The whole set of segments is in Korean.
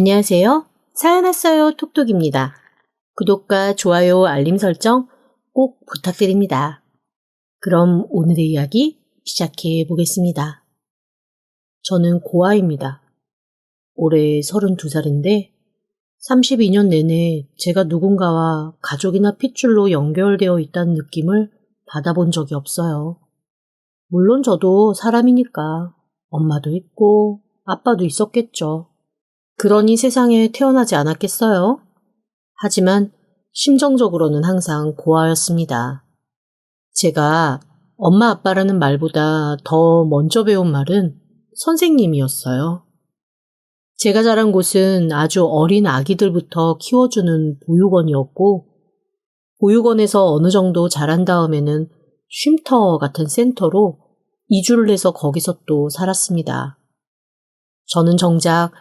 안녕하세요. 사연 왔어요 톡톡입니다. 구독과 좋아요, 알림 설정 꼭 부탁드립니다. 그럼 오늘의 이야기 시작해 보겠습니다. 저는 고아입니다. 올해 32살인데 32년 내내 제가 누군가와 가족이나 핏줄로 연결되어 있다는 느낌을 받아본 적이 없어요. 물론 저도 사람이니까 엄마도 있고 아빠도 있었겠죠. 그러니 세상에 태어나지 않았겠어요? 하지만 심정적으로는 항상 고아였습니다. 제가 엄마 아빠라는 말보다 더 먼저 배운 말은 선생님이었어요. 제가 자란 곳은 아주 어린 아기들부터 키워주는 보육원이었고, 보육원에서 어느 정도 자란 다음에는 쉼터 같은 센터로 이주를 해서 거기서 또 살았습니다. 저는 정작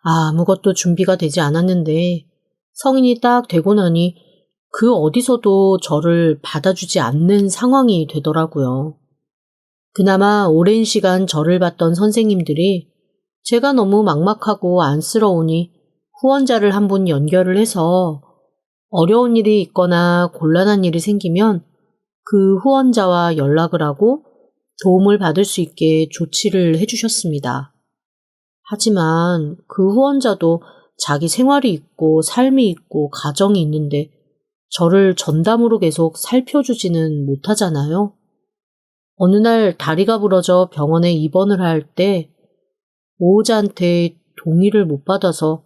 아무것도 준비가 되지 않았는데 성인이 딱 되고 나니 그 어디서도 저를 받아주지 않는 상황이 되더라고요. 그나마 오랜 시간 저를 봤던 선생님들이 제가 너무 막막하고 안쓰러우니 후원자를 한 분 연결을 해서 어려운 일이 있거나 곤란한 일이 생기면 그 후원자와 연락을 하고 도움을 받을 수 있게 조치를 해주셨습니다. 하지만 그 후원자도 자기 생활이 있고 삶이 있고 가정이 있는데 저를 전담으로 계속 살펴주지는 못하잖아요. 어느 날 다리가 부러져 병원에 입원을 할 때 보호자한테 동의를 못 받아서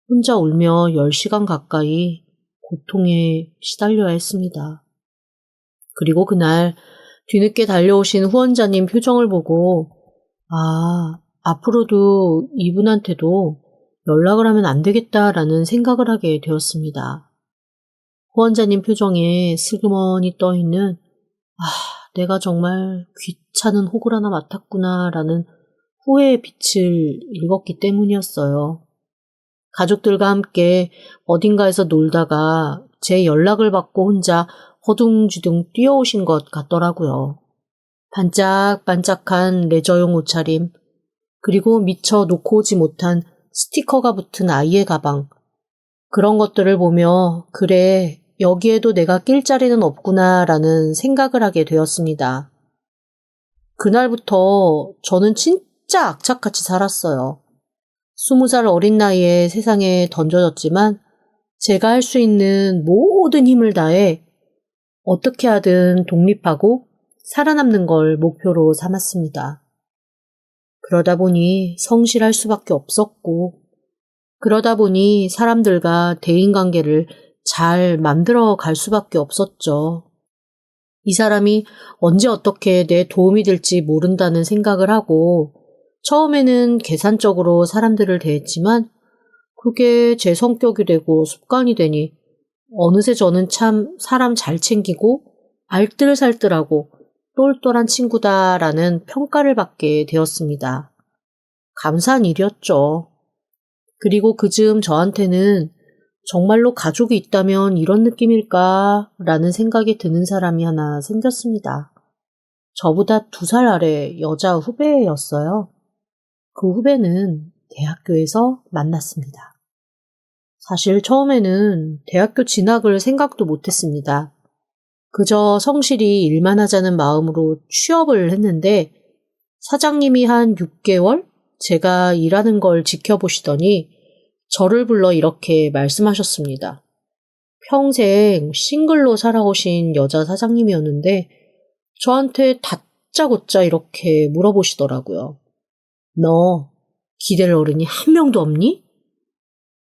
혼자 울며 10시간 가까이 고통에 시달려야 했습니다. 그리고 그날 뒤늦게 달려오신 후원자님 표정을 보고 앞으로도 이분한테도 연락을 하면 안 되겠다라는 생각을 하게 되었습니다. 후원자님 표정에 슬그머니 떠있는 내가 정말 귀찮은 혹을 하나 맡았구나라는 후회의 빛을 읽었기 때문이었어요. 가족들과 함께 어딘가에서 놀다가 제 연락을 받고 혼자 허둥지둥 뛰어오신 것 같더라고요. 반짝반짝한 레저용 옷차림, 그리고 미처 놓고 오지 못한 스티커가 붙은 아이의 가방. 그런 것들을 보며 그래, 여기에도 내가 낄 자리는 없구나라는 생각을 하게 되었습니다. 그날부터 저는 진짜 악착같이 살았어요. 20살 어린 나이에 세상에 던져졌지만 제가 할 수 있는 모든 힘을 다해 어떻게 하든 독립하고 살아남는 걸 목표로 삼았습니다. 그러다 보니 성실할 수밖에 없었고, 그러다 보니 사람들과 대인관계를 잘 만들어 갈 수밖에 없었죠. 이 사람이 언제 어떻게 내 도움이 될지 모른다는 생각을 하고 처음에는 계산적으로 사람들을 대했지만 그게 제 성격이 되고 습관이 되니 어느새 저는 참 사람 잘 챙기고 알뜰살뜰하고 똘똘한 친구다라는 평가를 받게 되었습니다. 감사한 일이었죠. 그리고 그즈음 저한테는 정말로 가족이 있다면 이런 느낌일까? 라는 생각이 드는 사람이 하나 생겼습니다. 저보다 2살 아래 여자 후배였어요. 그 후배는 대학교에서 만났습니다. 사실 처음에는 대학교 진학을 생각도 못했습니다. 그저 성실히 일만 하자는 마음으로 취업을 했는데 사장님이 한 6개월 제가 일하는 걸 지켜보시더니 저를 불러 이렇게 말씀하셨습니다. 평생 싱글로 살아오신 여자 사장님이었는데 저한테 다짜고짜 이렇게 물어보시더라고요. 너 기댈 어른이 한 명도 없니?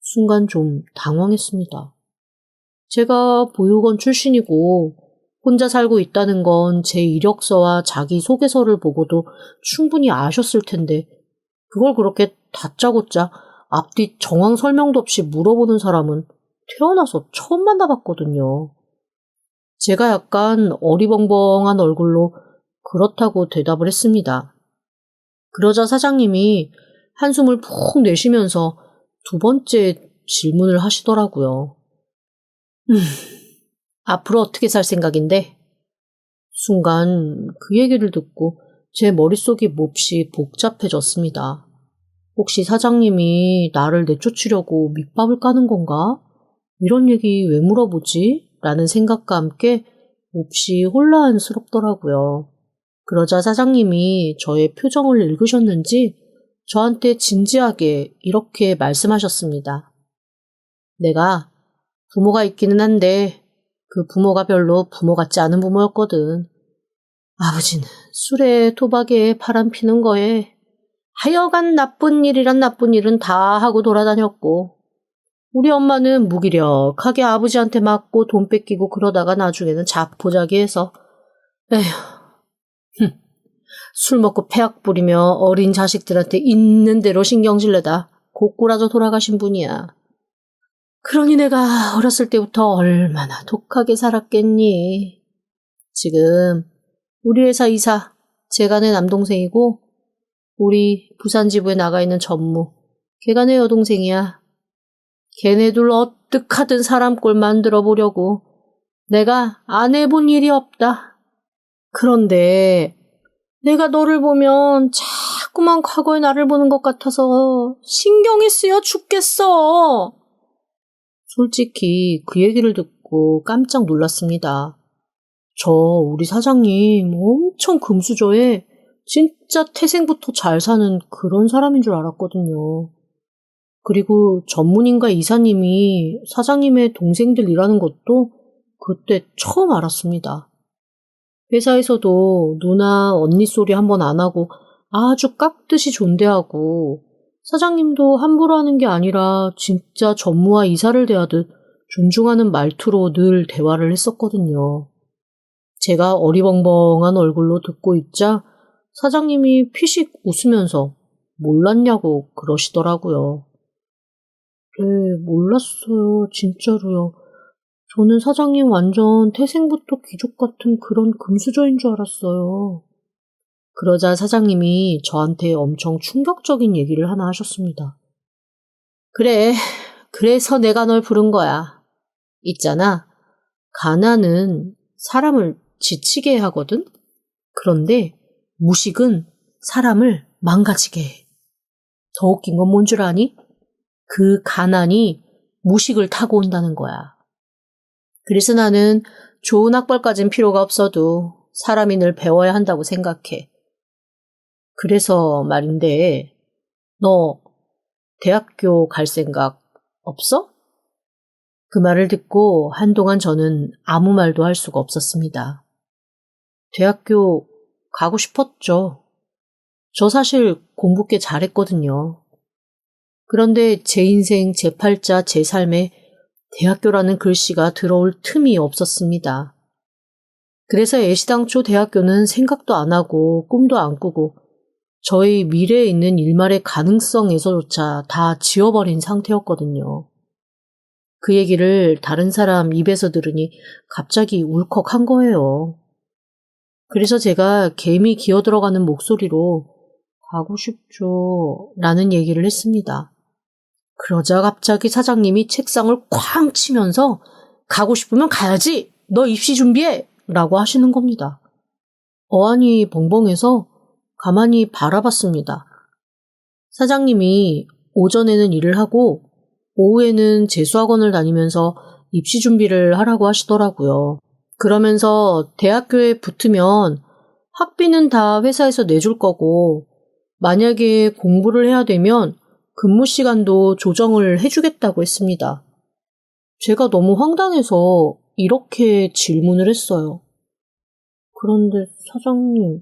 순간 좀 당황했습니다. 제가 보육원 출신이고 혼자 살고 있다는 건 제 이력서와 자기소개서를 보고도 충분히 아셨을 텐데 그걸 그렇게 다짜고짜 앞뒤 정황 설명도 없이 물어보는 사람은 태어나서 처음 만나봤거든요. 제가 약간 어리벙벙한 얼굴로 그렇다고 대답을 했습니다. 그러자 사장님이 한숨을 푹 내쉬면서 2번째 질문을 하시더라고요. 앞으로 어떻게 살 생각인데? 순간 그 얘기를 듣고 제 머릿속이 몹시 복잡해졌습니다. 혹시 사장님이 나를 내쫓으려고 밑밥을 까는 건가? 이런 얘기 왜 물어보지? 라는 생각과 함께 몹시 혼란스럽더라고요. 그러자 사장님이 저의 표정을 읽으셨는지 저한테 진지하게 이렇게 말씀하셨습니다. 내가 부모가 있기는 한데 그 부모가 별로 부모 같지 않은 부모였거든. 아버지는 술에 도박에 바람 피는 거에 하여간 나쁜 일이란 나쁜 일은 다 하고 돌아다녔고 우리 엄마는 무기력하게 아버지한테 맞고 돈 뺏기고 그러다가 나중에는 자포자기해서 에휴 술 먹고 폐악 부리며 어린 자식들한테 있는 대로 신경질내다 고꾸라져 돌아가신 분이야. 그러니 내가 어렸을 때부터 얼마나 독하게 살았겠니. 지금 우리 회사 이사, 제가 내 남동생이고 우리 부산 지부에 나가 있는 전무, 걔가 내 여동생이야. 걔네들 어떡하든 사람 꼴 만들어 보려고 내가 안 해본 일이 없다. 그런데 내가 너를 보면 자꾸만 과거의 나를 보는 것 같아서 신경이 쓰여 죽겠어. 솔직히 그 얘기를 듣고 깜짝 놀랐습니다. 저 우리 사장님 엄청 금수저에 진짜 태생부터 잘 사는 그런 사람인 줄 알았거든요. 그리고 전문인과 이사님이 사장님의 동생들이라는 것도 그때 처음 알았습니다. 회사에서도 누나 언니 소리 한 번 안 하고 아주 깍듯이 존대하고 사장님도 함부로 하는 게 아니라 진짜 전무와 이사를 대하듯 존중하는 말투로 늘 대화를 했었거든요. 제가 어리벙벙한 얼굴로 듣고 있자 사장님이 피식 웃으면서 몰랐냐고 그러시더라고요. 네, 몰랐어요. 진짜로요. 저는 사장님 완전 태생부터 귀족 같은 그런 금수저인 줄 알았어요. 그러자 사장님이 저한테 엄청 충격적인 얘기를 하나 하셨습니다. 그래, 그래서 내가 널 부른 거야. 있잖아, 가난은 사람을 지치게 하거든? 그런데 무식은 사람을 망가지게 해. 더 웃긴 건 뭔 줄 아니? 그 가난이 무식을 타고 온다는 거야. 그래서 나는 좋은 학벌까진 필요가 없어도 사람이 늘 배워야 한다고 생각해. 그래서 말인데, 너 대학교 갈 생각 없어? 그 말을 듣고 한동안 저는 아무 말도 할 수가 없었습니다. 대학교 가고 싶었죠. 저 사실 공부 꽤 잘했거든요. 그런데 제 인생, 제 팔자, 제 삶에 대학교라는 글씨가 들어올 틈이 없었습니다. 그래서 애시당초 대학교는 생각도 안 하고 꿈도 안 꾸고 저의 미래에 있는 일말의 가능성에서조차 다 지워버린 상태였거든요. 그 얘기를 다른 사람 입에서 들으니 갑자기 울컥한 거예요. 그래서 제가 개미 기어들어가는 목소리로 가고 싶죠 라는 얘기를 했습니다. 그러자 갑자기 사장님이 책상을 쾅 치면서 가고 싶으면 가야지! 너 입시 준비해! 라고 하시는 겁니다. 어안이 벙벙해서 가만히 바라봤습니다. 사장님이 오전에는 일을 하고 오후에는 재수학원을 다니면서 입시 준비를 하라고 하시더라고요. 그러면서 대학교에 붙으면 학비는 다 회사에서 내줄 거고 만약에 공부를 해야 되면 근무 시간도 조정을 해주겠다고 했습니다. 제가 너무 황당해서 이렇게 질문을 했어요. 그런데 사장님,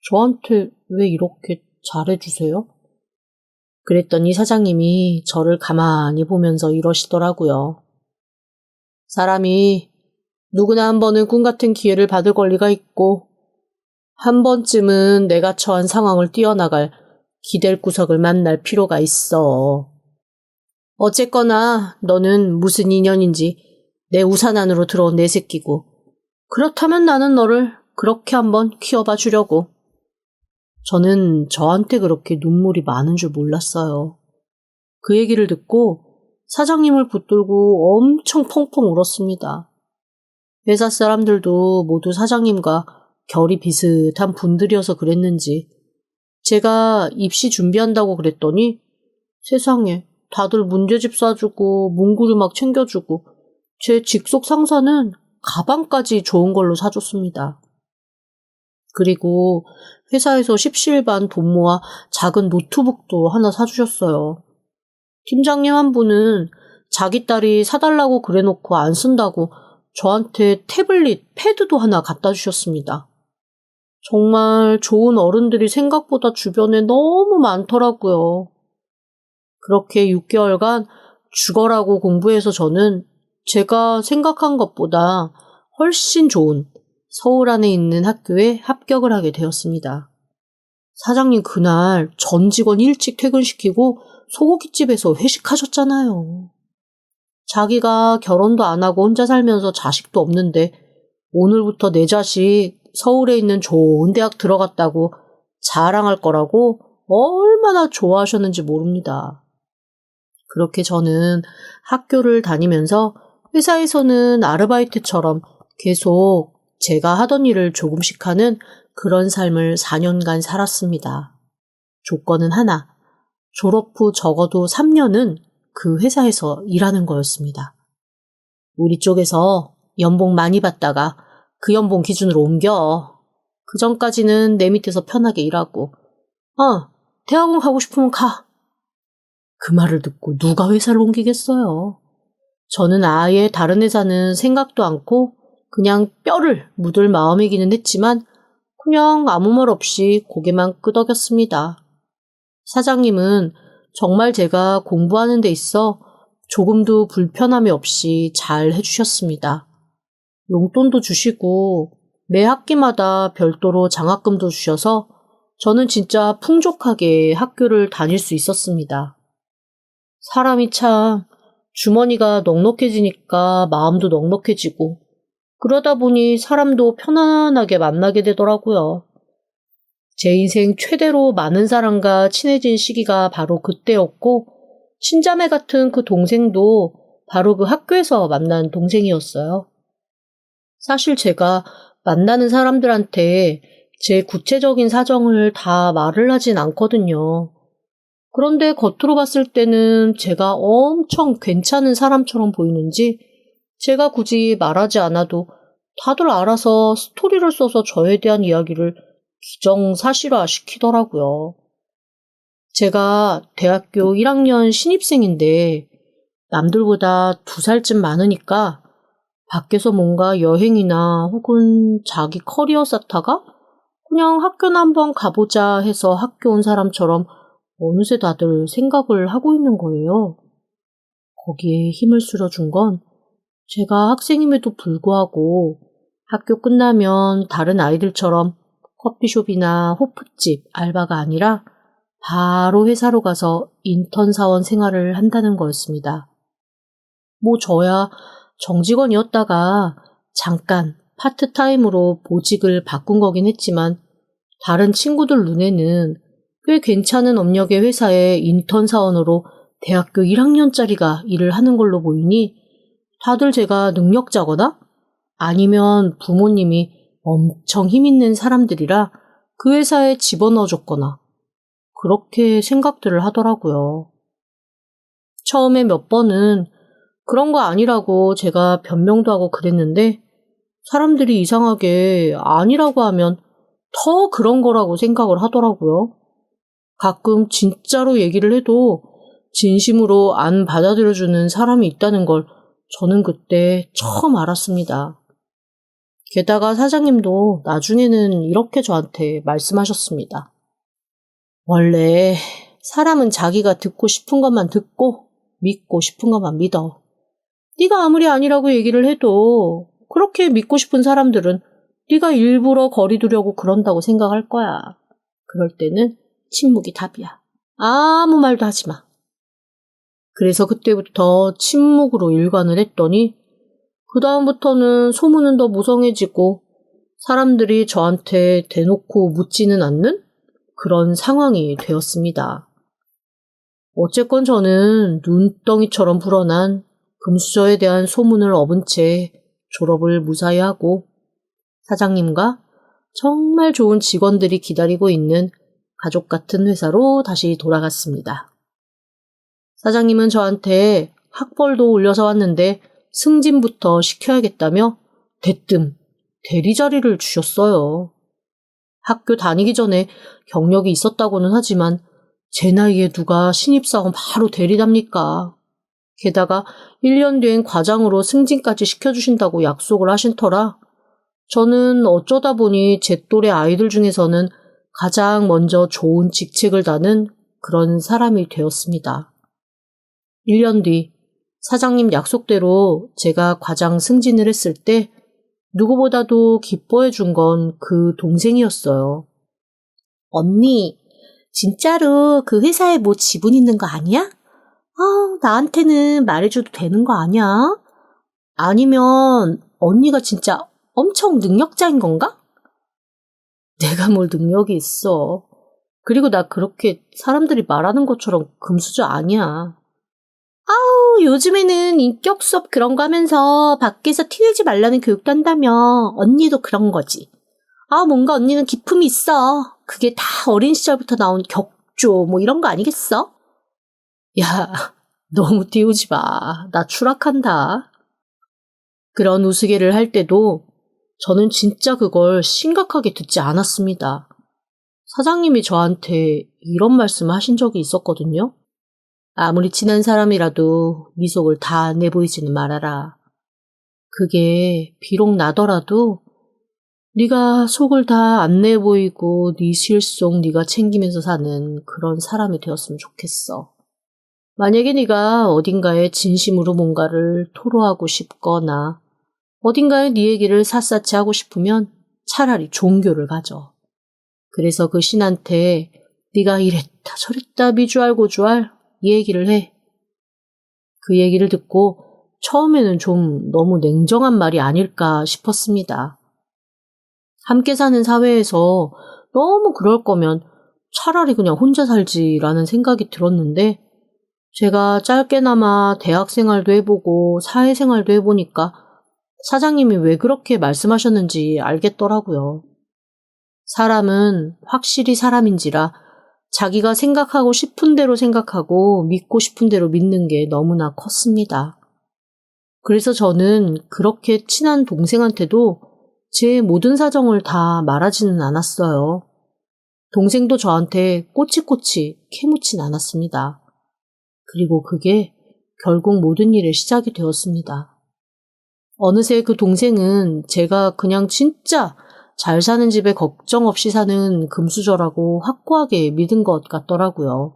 저한테 왜 이렇게 잘해주세요? 그랬더니 사장님이 저를 가만히 보면서 이러시더라고요. 사람이 누구나 한 번은 꿈 같은 기회를 받을 권리가 있고 한 번쯤은 내가 처한 상황을 뛰어나갈 기댈 구석을 만날 필요가 있어. 어쨌거나 너는 무슨 인연인지 내 우산 안으로 들어온 내 새끼고 그렇다면 나는 너를 그렇게 한번 키워봐 주려고. 저는 저한테 그렇게 눈물이 많은 줄 몰랐어요. 그 얘기를 듣고 사장님을 붙들고 엄청 펑펑 울었습니다. 회사 사람들도 모두 사장님과 결이 비슷한 분들이어서 그랬는지 제가 입시 준비한다고 그랬더니 세상에 다들 문제집 사주고 문구류 막 챙겨주고 제 직속 상사는 가방까지 좋은 걸로 사줬습니다. 그리고 회사에서 십시일반 돈 모아 작은 노트북도 하나 사주셨어요. 팀장님 한 분은 자기 딸이 사달라고 그래놓고 안 쓴다고 저한테 태블릿, 패드도 하나 갖다 주셨습니다. 정말 좋은 어른들이 생각보다 주변에 너무 많더라고요. 그렇게 6개월간 죽어라고 공부해서 저는 제가 생각한 것보다 훨씬 좋은 서울 안에 있는 학교에 합격을 하게 되었습니다. 사장님 그날 전 직원 일찍 퇴근시키고 소고기집에서 회식하셨잖아요. 자기가 결혼도 안 하고 혼자 살면서 자식도 없는데 오늘부터 내 자식 서울에 있는 좋은 대학 들어갔다고 자랑할 거라고 얼마나 좋아하셨는지 모릅니다. 그렇게 저는 학교를 다니면서 회사에서는 아르바이트처럼 계속 제가 하던 일을 조금씩 하는 그런 삶을 4년간 살았습니다. 조건은 하나, 졸업 후 적어도 3년은 그 회사에서 일하는 거였습니다. 우리 쪽에서 연봉 많이 받다가 그 연봉 기준으로 옮겨. 그 전까지는 내 밑에서 편하게 일하고 대학원 가고 싶으면 가. 그 말을 듣고 누가 회사를 옮기겠어요. 저는 아예 다른 회사는 생각도 않고 그냥 뼈를 묻을 마음이기는 했지만 그냥 아무 말 없이 고개만 끄덕였습니다. 사장님은 정말 제가 공부하는 데 있어 조금도 불편함이 없이 잘 해주셨습니다. 용돈도 주시고 매 학기마다 별도로 장학금도 주셔서 저는 진짜 풍족하게 학교를 다닐 수 있었습니다. 사람이 참 주머니가 넉넉해지니까 마음도 넉넉해지고 그러다 보니 사람도 편안하게 만나게 되더라고요. 제 인생 최대로 많은 사람과 친해진 시기가 바로 그때였고 친자매 같은 그 동생도 바로 그 학교에서 만난 동생이었어요. 사실 제가 만나는 사람들한테 제 구체적인 사정을 다 말을 하진 않거든요. 그런데 겉으로 봤을 때는 제가 엄청 괜찮은 사람처럼 보이는지 제가 굳이 말하지 않아도 다들 알아서 스토리를 써서 저에 대한 이야기를 기정사실화 시키더라고요. 제가 대학교 1학년 신입생인데 남들보다 2살쯤 많으니까 밖에서 뭔가 여행이나 혹은 자기 커리어 쌓다가 그냥 학교나 한번 가보자 해서 학교 온 사람처럼 어느새 다들 생각을 하고 있는 거예요. 거기에 힘을 실어준 건 제가 학생임에도 불구하고 학교 끝나면 다른 아이들처럼 커피숍이나 호프집 알바가 아니라 바로 회사로 가서 인턴 사원 생활을 한다는 거였습니다. 뭐 저야 정직원이었다가 잠깐 파트타임으로 보직을 바꾼 거긴 했지만 다른 친구들 눈에는 꽤 괜찮은 업력의 회사에 인턴 사원으로 대학교 1학년짜리가 일을 하는 걸로 보이니 다들 제가 능력자거나 아니면 부모님이 엄청 힘있는 사람들이라 그 회사에 집어넣어줬거나 그렇게 생각들을 하더라고요. 처음에 몇 번은 그런 거 아니라고 제가 변명도 하고 그랬는데 사람들이 이상하게 아니라고 하면 더 그런 거라고 생각을 하더라고요. 가끔 진짜로 얘기를 해도 진심으로 안 받아들여주는 사람이 있다는 걸 저는 그때 처음 알았습니다. 게다가 사장님도 나중에는 이렇게 저한테 말씀하셨습니다. 원래 사람은 자기가 듣고 싶은 것만 듣고 믿고 싶은 것만 믿어. 네가 아무리 아니라고 얘기를 해도 그렇게 믿고 싶은 사람들은 네가 일부러 거리 두려고 그런다고 생각할 거야. 그럴 때는 침묵이 답이야. 아무 말도 하지 마. 그래서 그때부터 침묵으로 일관을 했더니 그 다음부터는 소문은 더 무성해지고 사람들이 저한테 대놓고 묻지는 않는 그런 상황이 되었습니다. 어쨌건 저는 눈덩이처럼 불어난 금수저에 대한 소문을 업은 채 졸업을 무사히 하고 사장님과 정말 좋은 직원들이 기다리고 있는 가족 같은 회사로 다시 돌아갔습니다. 사장님은 저한테 학벌도 올려서 왔는데 승진부터 시켜야겠다며 대뜸 대리 자리를 주셨어요. 학교 다니기 전에 경력이 있었다고는 하지만 제 나이에 누가 신입사원 바로 대리답니까? 게다가 1년 뒤엔 과장으로 승진까지 시켜주신다고 약속을 하신 터라 저는 어쩌다 보니 제 또래 아이들 중에서는 가장 먼저 좋은 직책을 다는 그런 사람이 되었습니다. 1년 뒤 사장님 약속대로 제가 과장 승진을 했을 때 누구보다도 기뻐해 준 건 그 동생이었어요. 언니, 진짜로 그 회사에 뭐 지분 있는 거 아니야? 나한테는 말해줘도 되는 거 아니야? 아니면 언니가 진짜 엄청 능력자인 건가? 내가 뭘 능력이 있어. 그리고 나 그렇게 사람들이 말하는 것처럼 금수저 아니야. 요즘에는 인격 수업 그런 거 하면서 밖에서 티내지 말라는 교육도 한다며. 언니도 그런 거지. 뭔가 언니는 기품이 있어. 그게 다 어린 시절부터 나온 격조 뭐 이런 거 아니겠어? 야, 너무 띄우지 마. 나 추락한다. 그런 우스개를 할 때도 저는 진짜 그걸 심각하게 듣지 않았습니다. 사장님이 저한테 이런 말씀을 하신 적이 있었거든요. 아무리 친한 사람이라도 네 속을 다 내보이지는 말아라. 그게 비록 나더라도 네가 속을 다 안 내보이고 네 실속 네가 챙기면서 사는 그런 사람이 되었으면 좋겠어. 만약에 네가 어딘가에 진심으로 뭔가를 토로하고 싶거나 어딘가에 네 얘기를 샅샅이 하고 싶으면 차라리 종교를 가져. 그래서 그 신한테 네가 이랬다 저랬다 미주알 고주알 이 얘기를 해. 그 얘기를 듣고 처음에는 좀 너무 냉정한 말이 아닐까 싶었습니다. 함께 사는 사회에서 너무 그럴 거면 차라리 그냥 혼자 살지라는 생각이 들었는데 제가 짧게나마 대학생활도 해보고 사회생활도 해보니까 사장님이 왜 그렇게 말씀하셨는지 알겠더라고요. 사람은 확실히 사람인지라 자기가 생각하고 싶은 대로 생각하고 믿고 싶은 대로 믿는 게 너무나 컸습니다. 그래서 저는 그렇게 친한 동생한테도 제 모든 사정을 다 말하지는 않았어요. 동생도 저한테 꼬치꼬치 캐묻진 않았습니다. 그리고 그게 결국 모든 일의 시작이 되었습니다. 어느새 그 동생은 제가 그냥 진짜 잘 사는 집에 걱정 없이 사는 금수저라고 확고하게 믿은 것 같더라고요.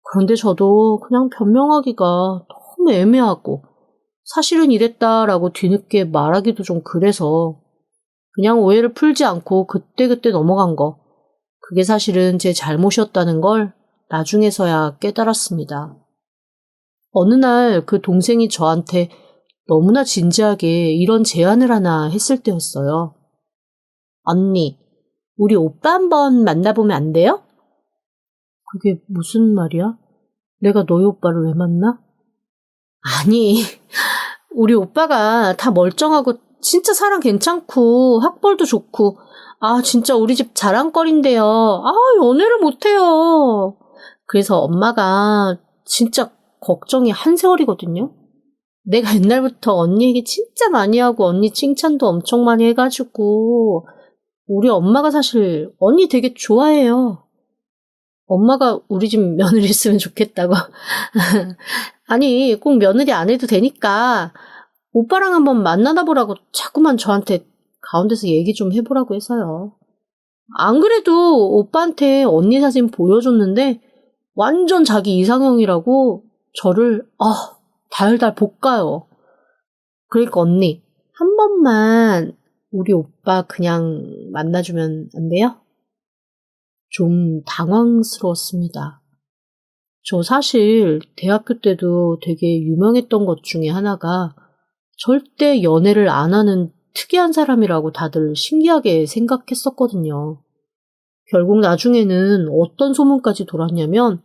그런데 저도 그냥 변명하기가 너무 애매하고 사실은 이랬다라고 뒤늦게 말하기도 좀 그래서 그냥 오해를 풀지 않고 그때그때 넘어간 거. 그게 사실은 제 잘못이었다는 걸 나중에서야 깨달았습니다. 어느 날 그 동생이 저한테 너무나 진지하게 이런 제안을 하나 했을 때였어요. 언니, 우리 오빠 한번 만나보면 안 돼요? 그게 무슨 말이야? 내가 너희 오빠를 왜 만나? 아니, 우리 오빠가 다 멀쩡하고 진짜 사람 괜찮고 학벌도 좋고 진짜 우리 집 자랑거리인데요. 연애를 못해요. 그래서 엄마가 진짜 걱정이 한 세월이거든요. 내가 옛날부터 언니 얘기 진짜 많이 하고 언니 칭찬도 엄청 많이 해가지고 우리 엄마가 사실 언니 되게 좋아해요. 엄마가 우리 집 며느리 있으면 좋겠다고. 아니, 꼭 며느리 안 해도 되니까 오빠랑 한번 만나다 보라고 자꾸만 저한테 가운데서 얘기 좀 해보라고 해서요. 안 그래도 오빠한테 언니 사진 보여줬는데 완전 자기 이상형이라고 저를 달달 볶아요. 그러니까 언니, 한 번만 우리 오빠 그냥 만나주면 안 돼요? 좀 당황스러웠습니다. 저 사실 대학교 때도 되게 유명했던 것 중에 하나가 절대 연애를 안 하는 특이한 사람이라고 다들 신기하게 생각했었거든요. 결국 나중에는 어떤 소문까지 돌았냐면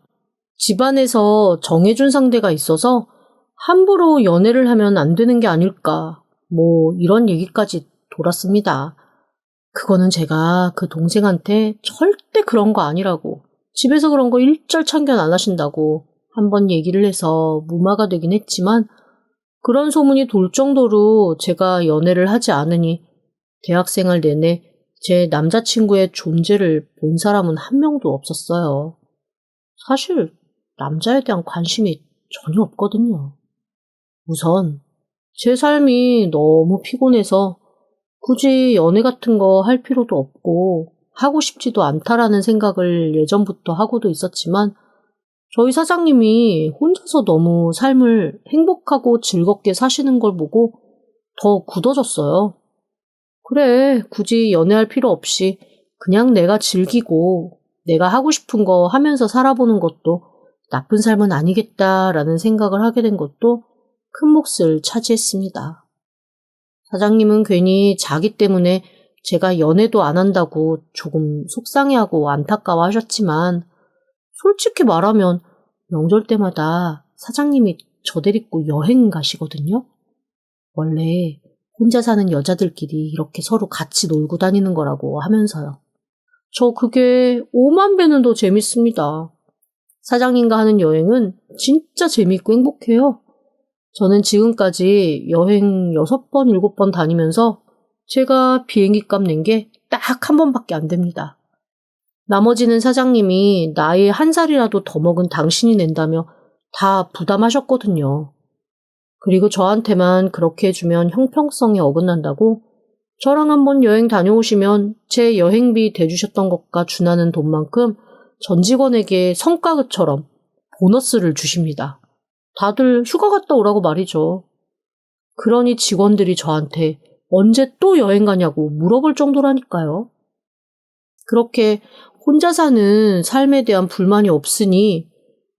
집안에서 정해준 상대가 있어서 함부로 연애를 하면 안 되는 게 아닐까 이런 얘기까지 돌았습니다. 그거는 제가 그 동생한테 절대 그런 거 아니라고, 집에서 그런 거 일절 참견 안 하신다고 한번 얘기를 해서 무마가 되긴 했지만, 그런 소문이 돌 정도로 제가 연애를 하지 않으니 대학생활 내내 제 남자친구의 존재를 본 사람은 한 명도 없었어요. 사실 남자에 대한 관심이 전혀 없거든요. 우선 제 삶이 너무 피곤해서 굳이 연애 같은 거 할 필요도 없고 하고 싶지도 않다라는 생각을 예전부터 하고도 있었지만, 저희 사장님이 혼자서 너무 삶을 행복하고 즐겁게 사시는 걸 보고 더 굳어졌어요. 그래, 굳이 연애할 필요 없이 그냥 내가 즐기고 내가 하고 싶은 거 하면서 살아보는 것도 나쁜 삶은 아니겠다라는 생각을 하게 된 것도 큰 몫을 차지했습니다. 사장님은 괜히 자기 때문에 제가 연애도 안 한다고 조금 속상해하고 안타까워 하셨지만, 솔직히 말하면 명절 때마다 사장님이 저 데리고 여행 가시거든요. 원래 혼자 사는 여자들끼리 이렇게 서로 같이 놀고 다니는 거라고 하면서요. 저 그게 5만 배는 더 재밌습니다. 사장님과 하는 여행은 진짜 재밌고 행복해요. 저는 지금까지 여행 6번, 7번 다니면서 제가 비행기 값 낸 게 딱 한 번밖에 안 됩니다. 나머지는 사장님이 나이 1살이라도 더 먹은 당신이 낸다며 다 부담하셨거든요. 그리고 저한테만 그렇게 해주면 형평성에 어긋난다고 저랑 한번 여행 다녀오시면 제 여행비 대주셨던 것과 준하는 돈만큼 전 직원에게 성과급처럼 보너스를 주십니다. 다들 휴가 갔다 오라고 말이죠. 그러니 직원들이 저한테 언제 또 여행 가냐고 물어볼 정도라니까요. 그렇게 혼자 사는 삶에 대한 불만이 없으니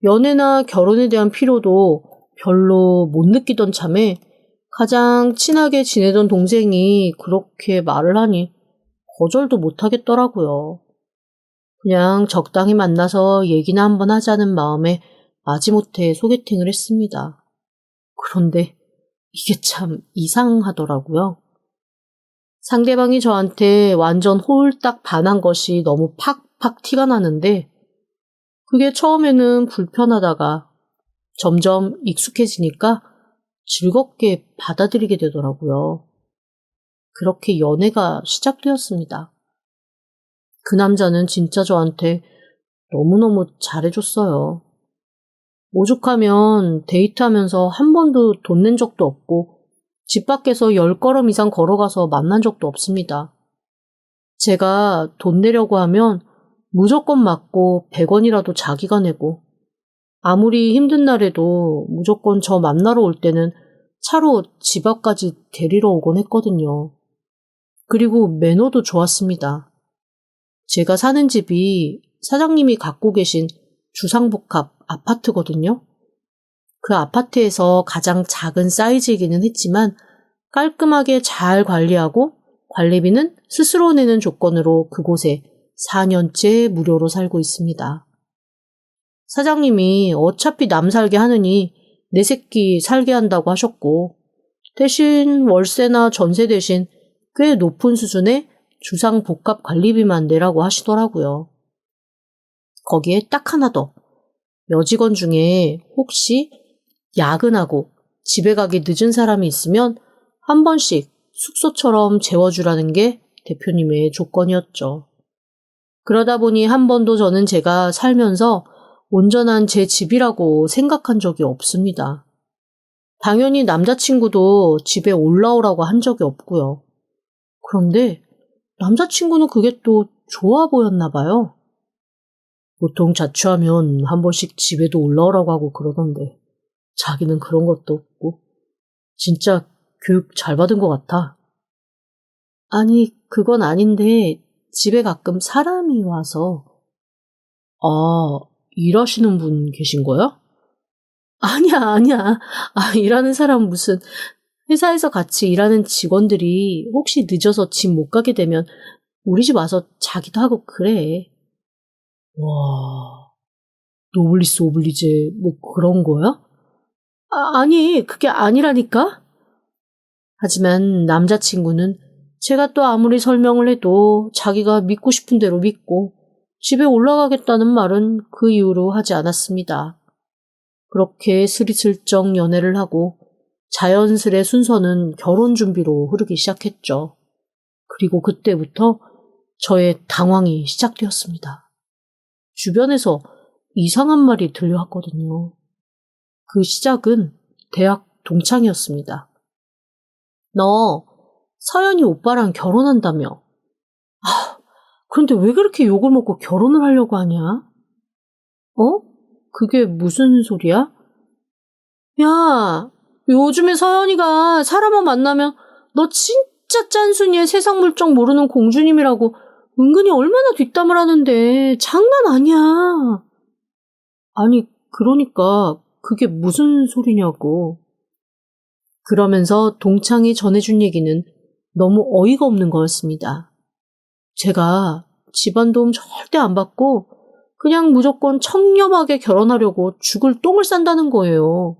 연애나 결혼에 대한 필요도 별로 못 느끼던 참에 가장 친하게 지내던 동생이 그렇게 말을 하니 거절도 못 하겠더라고요. 그냥 적당히 만나서 얘기나 한번 하자는 마음에 마지못해 소개팅을 했습니다. 그런데 이게 참 이상하더라고요. 상대방이 저한테 완전 홀딱 반한 것이 너무 팍팍 티가 나는데, 그게 처음에는 불편하다가 점점 익숙해지니까 즐겁게 받아들이게 되더라고요. 그렇게 연애가 시작되었습니다. 그 남자는 진짜 저한테 너무너무 잘해줬어요. 오죽하면 데이트하면서 한 번도 돈 낸 적도 없고 집 밖에서 10걸음 이상 걸어가서 만난 적도 없습니다. 제가 돈 내려고 하면 무조건 맞고 100원이라도 자기가 내고, 아무리 힘든 날에도 무조건 저 만나러 올 때는 차로 집 앞까지 데리러 오곤 했거든요. 그리고 매너도 좋았습니다. 제가 사는 집이 사장님이 갖고 계신 주상복합 아파트거든요. 그 아파트에서 가장 작은 사이즈이기는 했지만 깔끔하게 잘 관리하고 관리비는 스스로 내는 조건으로 그곳에 4년째 무료로 살고 있습니다. 사장님이 어차피 남 살게 하느니 내 새끼 살게 한다고 하셨고, 대신 월세나 전세 대신 꽤 높은 수준의 주상복합 관리비만 내라고 하시더라고요. 거기에 딱 하나 더. 여직원 중에 혹시 야근하고 집에 가기 늦은 사람이 있으면 한 번씩 숙소처럼 재워주라는 게 대표님의 조건이었죠. 그러다 보니 한 번도 저는 제가 살면서 온전한 제 집이라고 생각한 적이 없습니다. 당연히 남자친구도 집에 올라오라고 한 적이 없고요. 그런데 남자친구는 그게 또 좋아 보였나 봐요. 보통 자취하면 한 번씩 집에도 올라오라고 하고 그러던데 자기는 그런 것도 없고 진짜 교육 잘 받은 것 같아. 아니, 그건 아닌데 집에 가끔 사람이 와서. 아, 일하시는 분 계신 거야? 아니야. 일하는 사람 무슨, 회사에서 같이 일하는 직원들이 혹시 늦어서 집 못 가게 되면 우리 집 와서 자기도 하고 그래. 와, 노블리스 오블리제 뭐 그런 거야? 아니, 그게 아니라니까? 하지만 남자친구는 제가 또 아무리 설명을 해도 자기가 믿고 싶은 대로 믿고 집에 올라가겠다는 말은 그 이후로 하지 않았습니다. 그렇게 스리슬쩍 연애를 하고 자연스레 순서는 결혼 준비로 흐르기 시작했죠. 그리고 그때부터 저의 당황이 시작되었습니다. 주변에서 이상한 말이 들려왔거든요. 그 시작은 대학 동창이었습니다. 너 서연이 오빠랑 결혼한다며? 그런데 왜 그렇게 욕을 먹고 결혼을 하려고 하냐? 그게 무슨 소리야? 야, 요즘에 서연이가 사람을 만나면 너 진짜 짠순이의 세상 물정 모르는 공주님이라고 은근히 얼마나 뒷담을 하는데 장난 아니야. 아니, 그러니까 그게 무슨 소리냐고. 그러면서 동창이 전해준 얘기는 너무 어이가 없는 거였습니다. 제가 집안 도움 절대 안 받고 그냥 무조건 청렴하게 결혼하려고 죽을 똥을 싼다는 거예요.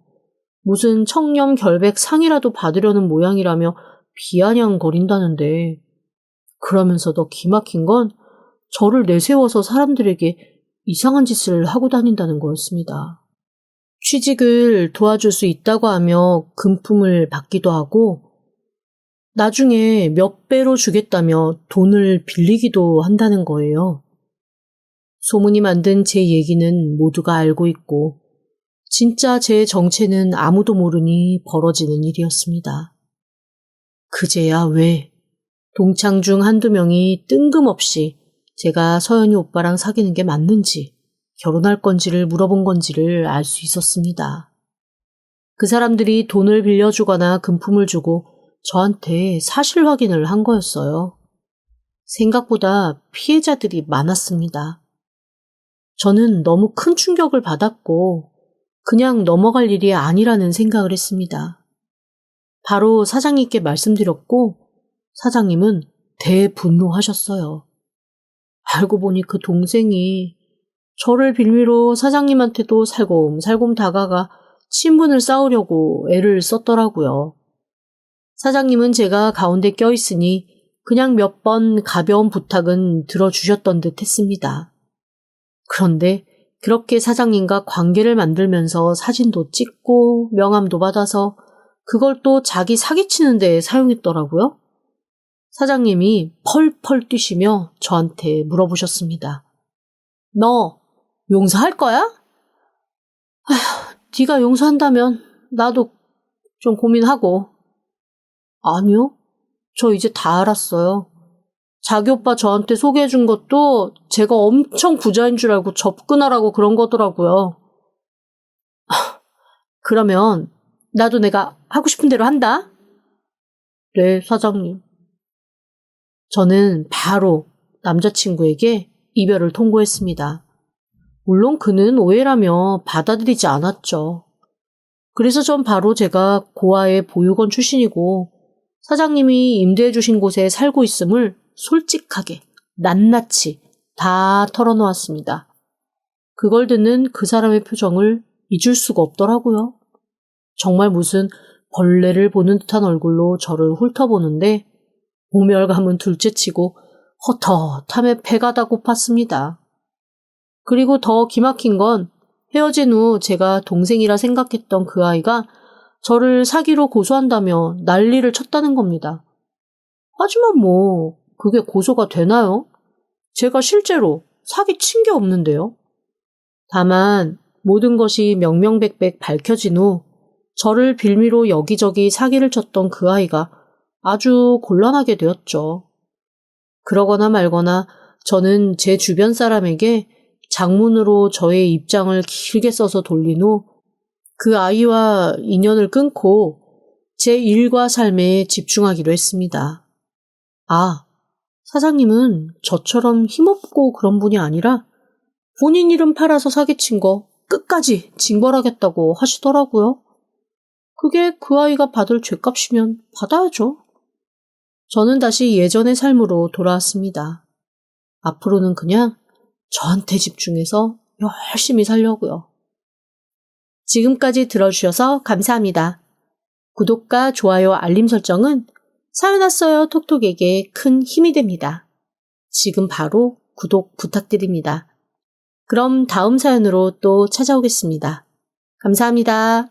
무슨 청렴 결백 상이라도 받으려는 모양이라며 비아냥거린다는데, 그러면서 더 기막힌 건 저를 내세워서 사람들에게 이상한 짓을 하고 다닌다는 거였습니다. 취직을 도와줄 수 있다고 하며 금품을 받기도 하고 나중에 몇 배로 주겠다며 돈을 빌리기도 한다는 거예요. 소문이 만든 제 얘기는 모두가 알고 있고 진짜 제 정체는 아무도 모르니 벌어지는 일이었습니다. 그제야 왜 동창 중 한두 명이 뜬금없이 제가 서연이 오빠랑 사귀는 게 맞는지 결혼할 건지를 물어본 건지를 알 수 있었습니다. 그 사람들이 돈을 빌려주거나 금품을 주고 저한테 사실 확인을 한 거였어요. 생각보다 피해자들이 많았습니다. 저는 너무 큰 충격을 받았고 그냥 넘어갈 일이 아니라는 생각을 했습니다. 바로 사장님께 말씀드렸고 사장님은 대분노하셨어요. 알고 보니 그 동생이 저를 빌미로 사장님한테도 살곰살곰 다가가 친분을 쌓으려고 애를 썼더라고요. 사장님은 제가 가운데 껴있으니 그냥 몇 번 가벼운 부탁은 들어주셨던 듯 했습니다. 그런데 그렇게 사장님과 관계를 만들면서 사진도 찍고 명함도 받아서 그걸 또 자기 사기치는 데 사용했더라고요. 사장님이 펄펄 뛰시며 저한테 물어보셨습니다. 너 용서할 거야? 네가 용서한다면 나도 좀 고민하고. 아니요. 저 이제 다 알았어요. 자기 오빠 저한테 소개해준 것도 제가 엄청 부자인 줄 알고 접근하라고 그런 거더라고요. 그러면 나도 내가 하고 싶은 대로 한다. 네, 사장님. 저는 바로 남자친구에게 이별을 통보했습니다. 물론 그는 오해라며 받아들이지 않았죠. 그래서 전 바로 제가 고아의 보육원 출신이고 사장님이 임대해 주신 곳에 살고 있음을 솔직하게 낱낱이 다 털어놓았습니다. 그걸 듣는 그 사람의 표정을 잊을 수가 없더라고요. 정말 무슨 벌레를 보는 듯한 얼굴로 저를 훑어보는데 모멸감은 둘째치고 헛헛함에 배가 다 고팠습니다. 그리고 더 기막힌 건 헤어진 후 제가 동생이라 생각했던 그 아이가 저를 사기로 고소한다며 난리를 쳤다는 겁니다. 하지만 뭐 그게 고소가 되나요? 제가 실제로 사기친 게 없는데요. 다만 모든 것이 명명백백 밝혀진 후 저를 빌미로 여기저기 사기를 쳤던 그 아이가 아주 곤란하게 되었죠. 그러거나 말거나 저는 제 주변 사람에게 장문으로 저의 입장을 길게 써서 돌린 후 그 아이와 인연을 끊고 제 일과 삶에 집중하기로 했습니다. 사장님은 저처럼 힘없고 그런 분이 아니라 본인 이름 팔아서 사기친 거 끝까지 징벌하겠다고 하시더라고요. 그게 그 아이가 받을 죗값이면 받아야죠. 저는 다시 예전의 삶으로 돌아왔습니다. 앞으로는 그냥 저한테 집중해서 열심히 살려고요. 지금까지 들어주셔서 감사합니다. 구독과 좋아요, 알림 설정은 사연 왔어요 톡톡에게 큰 힘이 됩니다. 지금 바로 구독 부탁드립니다. 그럼 다음 사연으로 또 찾아오겠습니다. 감사합니다.